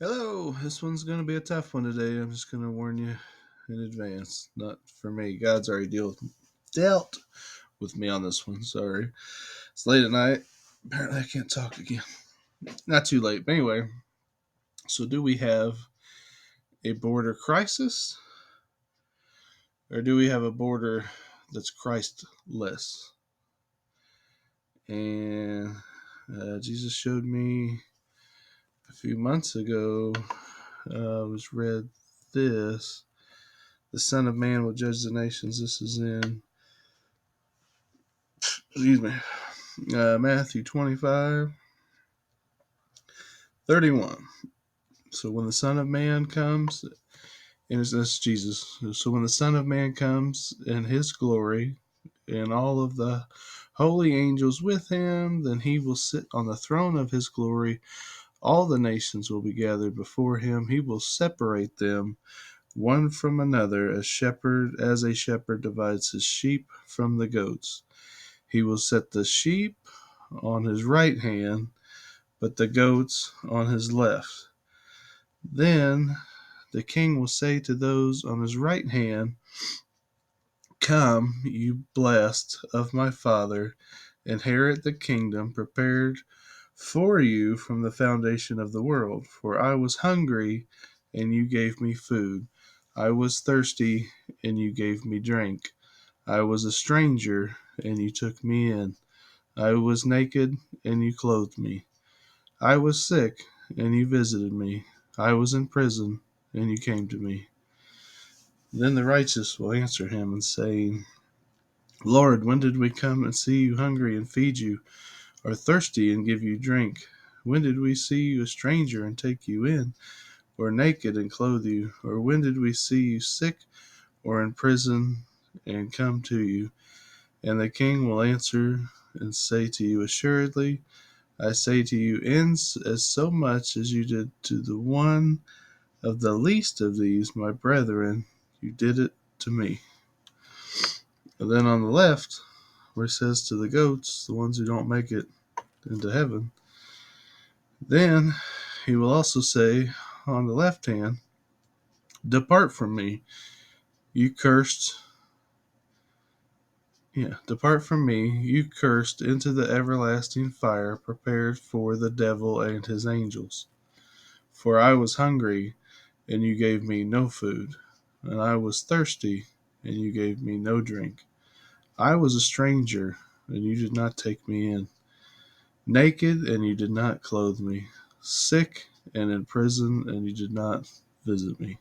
Hello, this one's going to be a tough one today. I'm just going to warn you in advance. Not for me. God's already dealt with me on this one. Sorry. It's late at night. Apparently, I can't talk again. Not too late. But anyway, so do we have a border crisis or do we have a border that's Christless? And Jesus showed me a few months ago, was read this. The Son of Man will judge the nations. This is in, excuse me, Matthew 25:31. So when the Son of Man comes, and that's Jesus. So when the Son of Man comes in his glory, and all of the holy angels with him, then he will sit on the throne of his glory. All the nations will be gathered before him. He will separate them one from another, as a shepherd divides his sheep from the goats. He will set the sheep on his right hand, but the goats on his left. Then the king will say to those on his right hand, "Come, you blessed of my Father, inherit the kingdom prepared for you from the foundation of the world. For I was hungry, and you gave me food. I was thirsty, and you gave me drink. I was a stranger, and you took me in. I was naked, and you clothed me. I was sick, and you visited me. I was in prison, and you came to me." Then the righteous will answer him and say, "Lord, when did we come and see you hungry and feed you, or thirsty and give you drink? When did we see you a stranger and take you in, or naked and clothe you? Or when did we see you sick or in prison and come to you?" And the king will answer and say to you, "Assuredly, I say to you, in as so much as you did to the one of the least of these, my brethren, you did it to me." And then on the left, where it says to the goats, the ones who don't make it into heaven, then he will also say on the left hand, "Depart from me, you cursed. Depart from me, you cursed, into the everlasting fire prepared for the devil and his angels. For I was hungry, and you gave me no food, and I was thirsty, and you gave me no drink. I was a stranger, and you did not take me in, naked, and you did not clothe me, sick and in prison, and you did not visit me."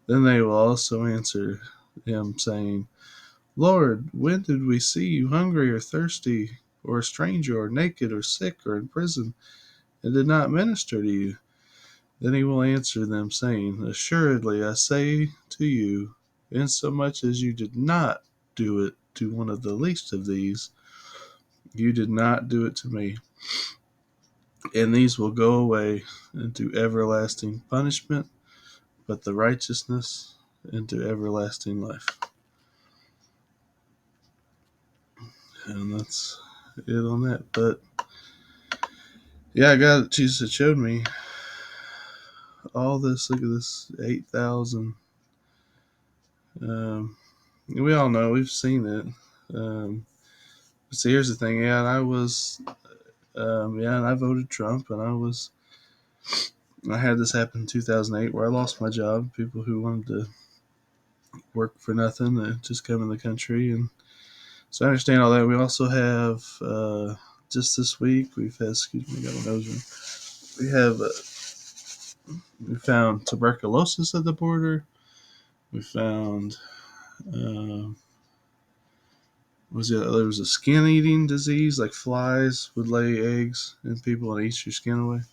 Then they will also answer him, saying, "Lord, when did we see you hungry or thirsty, or a stranger, or naked, or sick, or in prison, and did not minister to you?" Then he will answer them, saying, "Assuredly, I say to you, insomuch as you did not do it to one of the least of these, you did not do it to me." And these will go away into everlasting punishment, but the righteousness into everlasting life. And that's it on that. But yeah, God, Jesus had showed me all this. Look at this, 8,000. We all know, we've seen it. So here's the thing. Yeah, and I was, and I voted Trump, and I had this happen in 2008 where I lost my job. People who wanted to work for nothing, just come in the country, and so I understand all that. We also have, just this week, we've had, excuse me, I got my nose ring. We have, we found tuberculosis at the border. We found, uh, there was a skin eating disease, like flies would lay eggs in people and eat your skin away.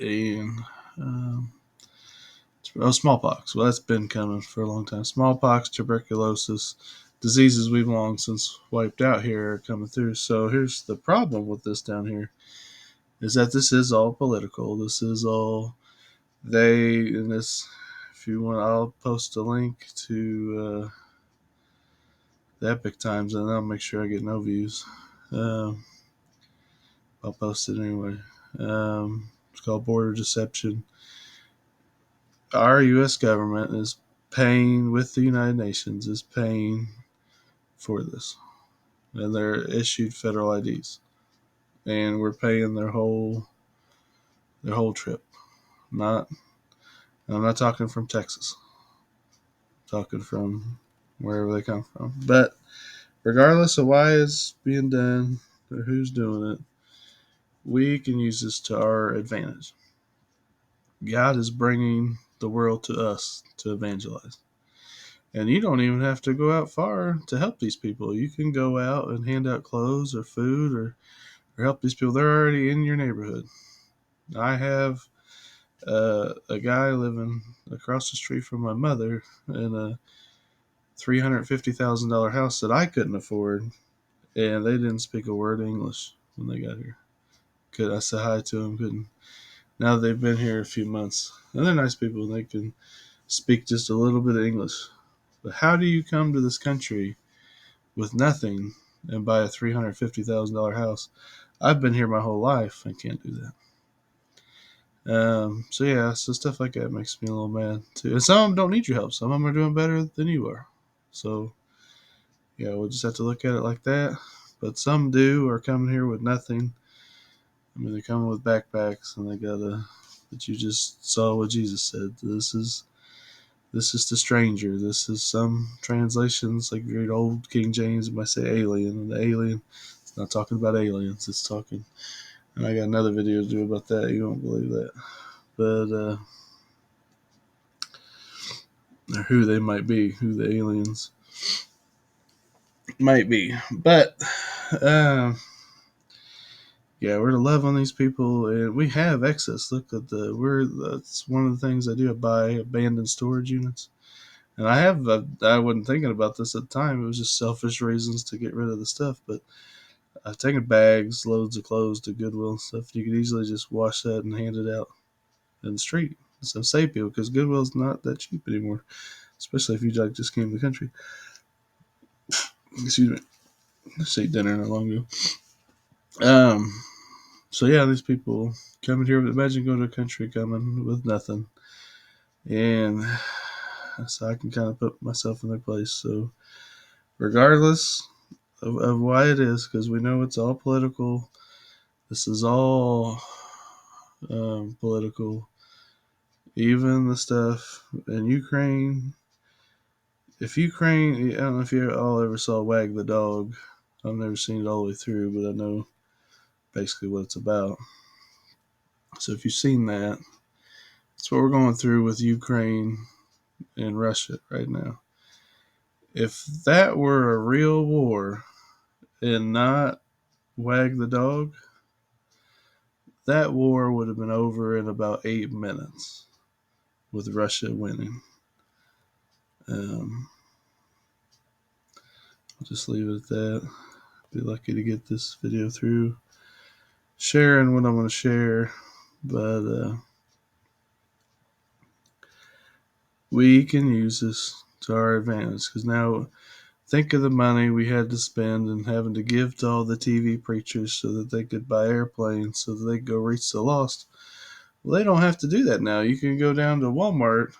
And, smallpox. Well, that's been coming for a long time. Smallpox, tuberculosis, diseases we've long since wiped out here are coming through. So here's the problem with this down here is that this is all political. This is all in this. If you want, I'll post a link to the Epic Times, and I'll make sure I get no views. Um, I'll post it anyway. It's called border deception. Our U.S. government is paying, with the United Nations, is paying for this. And they're issued federal IDs. And we're paying their whole trip. I'm not talking from Texas. I'm talking from wherever they come from. But regardless of why it's being done or who's doing it, we can use this to our advantage. God is bringing the world to us to evangelize. And you don't even have to go out far to help these people. You can go out and hand out clothes or food or help these people. They're already in your neighborhood. I have a guy living across the street from my mother in a $350,000 house that I couldn't afford, and they didn't speak a word of English when they got here. I said hi to them? Couldn't. Now they've been here a few months, and they're nice people. And they can speak just a little bit of English. But how do you come to this country with nothing and buy a $350,000 house? I've been here my whole life and can't do that. So stuff like that makes me a little mad too. And some of them don't need your help. Some of them are doing better than you are. So yeah, we'll just have to look at it like that. But some are coming here with nothing. I mean, they're coming with backpacks, and they gotta. But you just saw what Jesus said. This is the stranger. This is some translations, like if you read old King James, it might say alien, and the alien, it's not talking about aliens. It's talking. And I got another video to do about that. You won't believe that, but or who they might be, who the aliens might be. But yeah, we're to love on these people, and we have excess. Look at that's one of the things I do. I buy abandoned storage units, and I wasn't thinking about this at the time. It was just selfish reasons to get rid of the stuff. But I've taken bags, loads of clothes to Goodwill and stuff. You could easily just wash that and hand it out in the street. So save people, because Goodwill's not that cheap anymore, especially if you just came to the country. Excuse me. I just ate dinner not long ago. So yeah, these people coming here. Imagine going to a country coming with nothing, and so I can kind of put myself in their place. So regardless of why it is, because we know it's all political. This is all political. Even the stuff in Ukraine. If Ukraine, I don't know if you all ever saw Wag the Dog. I've never seen it all the way through, but I know basically what it's about. So if you've seen that, that's what we're going through with Ukraine and Russia right now. If that were a real war and not Wag the Dog, that war would have been over in about 8 minutes with Russia winning. I'll just leave it at that. Be lucky to get this video through sharing what I'm going to share, but we can use this to our advantage, because now think of the money we had to spend and having to give to all the TV preachers so that they could buy airplanes so that they could go reach the lost. Well, they don't have to do that now. You can go down to Walmart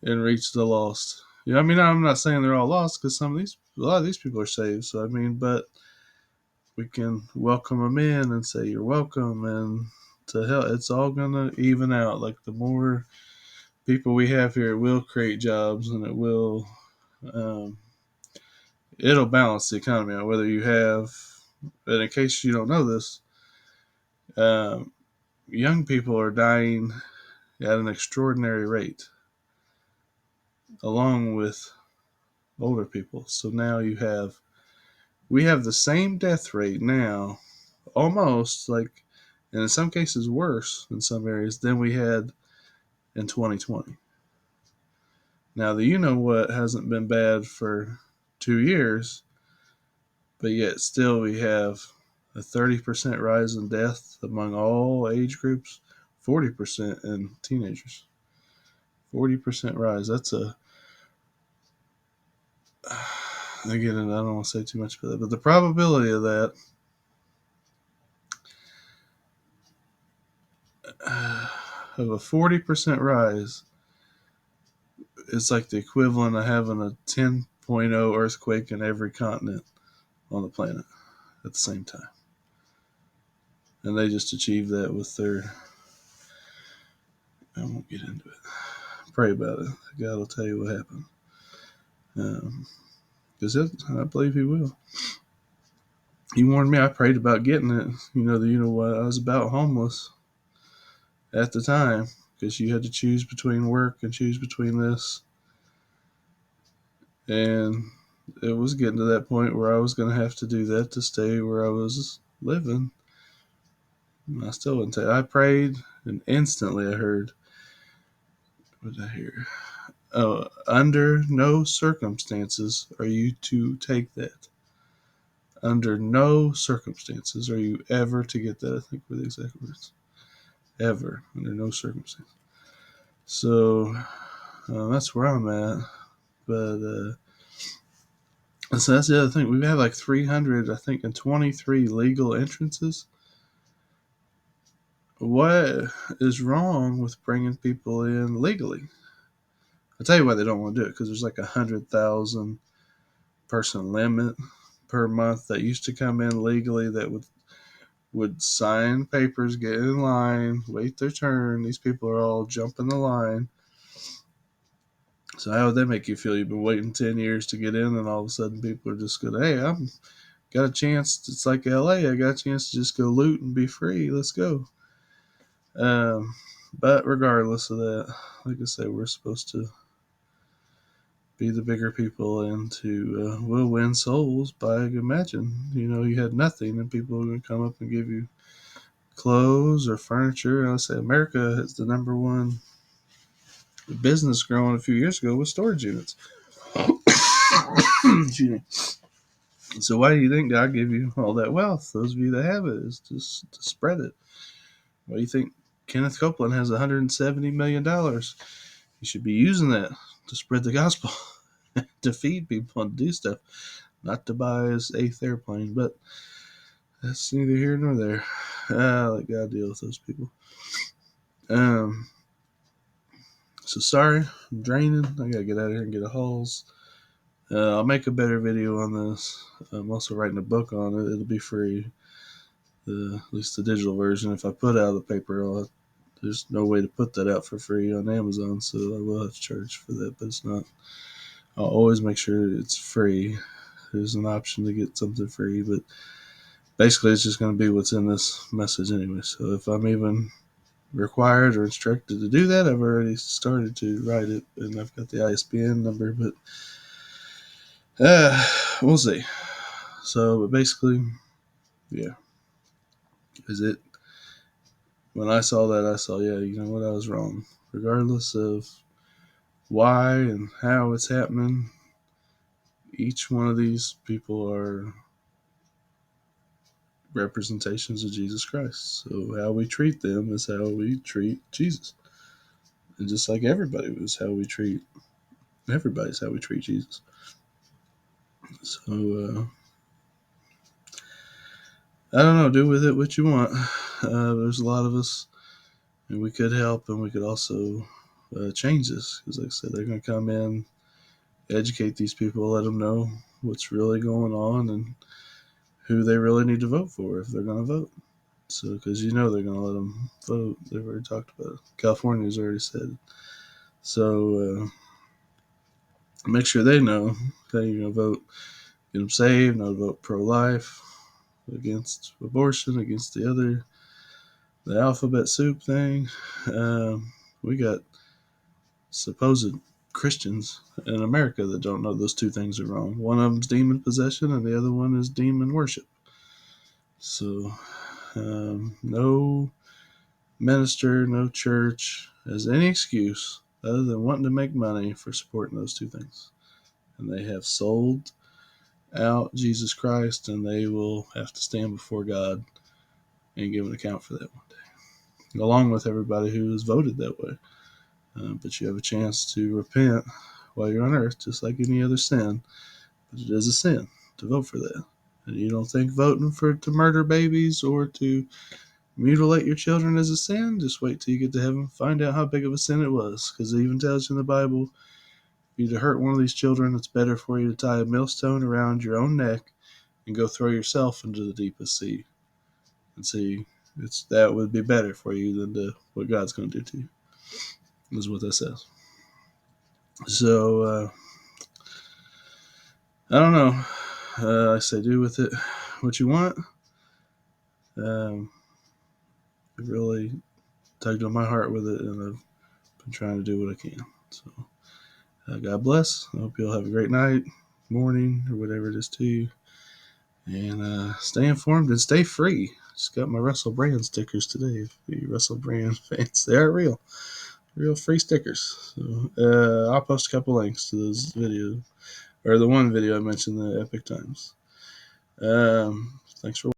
and reach the lost. You know, I mean, I'm not saying they're all lost, because a lot of these people are saved. So I mean, but we can welcome them in and say you're welcome, and to hell, it's all gonna even out. Like the more people we have here, it will create jobs, and um, it'll balance the economy out. Whether you have, and in case you don't know this, um, young people are dying at an extraordinary rate, along with older people. So now we have the same death rate now, almost like, and in some cases worse in some areas than we had in 2020. Now the what hasn't been bad for 2 years, but yet still we have a 30% rise in death among all age groups, 40% in teenagers. 40% rise. That's again, I don't want to say too much about that, but the probability of that of a 40% rise is like the equivalent of having a 10.0 earthquake in every continent on the planet at the same time. And they just achieved that with their, I won't get into it. Pray about it. God will tell you what happened. Because I believe he will. He warned me. I prayed about getting it. You know what? I was about homeless at the time because you had to choose between work and choose between this. And it was getting to that point where I was going to have to do that to stay where I was living. And I still wouldn't take it. I prayed, and instantly I heard, what did I hear? Under no circumstances are you to take that. Under no circumstances are you ever to get that, I think were the exact words. Ever. Under no circumstance. So that's where I'm at. But so that's the other thing. We've had like 300, I think, and 23 legal entrances. What is wrong with bringing people in legally? I'll tell you why they don't want to do it, because there's like 100,000 person limit per month that used to come in legally that would sign papers, get in line, wait their turn. These people are all jumping the line. So how would that make you feel? You've been waiting 10 years to get in, and all of a sudden people are just going, hey, I'm got a chance. It's like LA. I got a chance to just go loot and be free. Let's go. But regardless of that, like I say, we're supposed to be the bigger people and to we'll win souls by, imagine, you had nothing and people are going to come up and give you clothes or furniture. And I say America is the number one business growing a few years ago with storage units. Excuse me. So why do you think God gave you all that wealth? Those of you that have it is just to spread it. Why do you think Kenneth Copeland has $170 million? He should be using that to spread the gospel, to feed people and do stuff, not to buy his 8th airplane. But that's neither here nor there. Let God deal with those people. So sorry, I'm draining. I gotta get out of here and get a hose. I'll make a better video on this. I'm also writing a book on it. It'll be free, at least the digital version. If I put out the paper, there's no way to put that out for free on Amazon, so I will have to charge for that. But it's not. I'll always make sure it's free. There's an option to get something free, but basically it's just going to be what's in this message anyway. So if I'm even required or instructed to do that, I've already started to write it, and I've got the ISBN number, but we'll see. So, but basically, yeah. Is it? When I saw that, I saw, yeah, you know what, I was wrong. Regardless of why and how it's happening, each one of these people are representations of Jesus Christ. So how we treat them is how we treat Jesus. And just like everybody was how we treat, everybody's how we treat Jesus. So, I don't know, do with it what you want. There's a lot of us, and we could help, and we could also change this. Because like I said, they're going to come in, educate these people, let them know what's really going on and who they really need to vote for if they're going to vote. So, because they're going to let them vote. They've already talked about it. California's already said it. So, make sure they know how you're going to vote. Get them saved, not vote pro-life, against abortion, against the alphabet soup thing. We got supposed Christians in America that don't know those two things are wrong. One of them's demon possession, and the other one is demon worship. So, no minister, no church has any excuse other than wanting to make money for supporting those two things. And they have sold out Jesus Christ, and they will have to stand before God and give an account for that one day, along with everybody who has voted that way. But you have a chance to repent while you're on earth, just like any other sin. But it is a sin to vote for that. And you don't think voting to murder babies or to mutilate your children as a sin, just wait till you get to heaven, find out how big of a sin it was. Because it even tells you in the Bible, if you to hurt one of these children, it's better for you to tie a millstone around your own neck and go throw yourself into the deepest sea. And see, that would be better for you than what God's going to do to you, is what that says. So, I don't know. I say do with it what you want. It really tugged on my heart with it, and I've been trying to do what I can. So, God bless. I hope you'll have a great night, morning, or whatever it is to you. And stay informed and stay free. Just got my Russell Brand stickers today. If you Russell Brand fans, they are real free stickers. So I'll post a couple links to those videos, or the one video I mentioned, the Epic Times. Thanks for watching.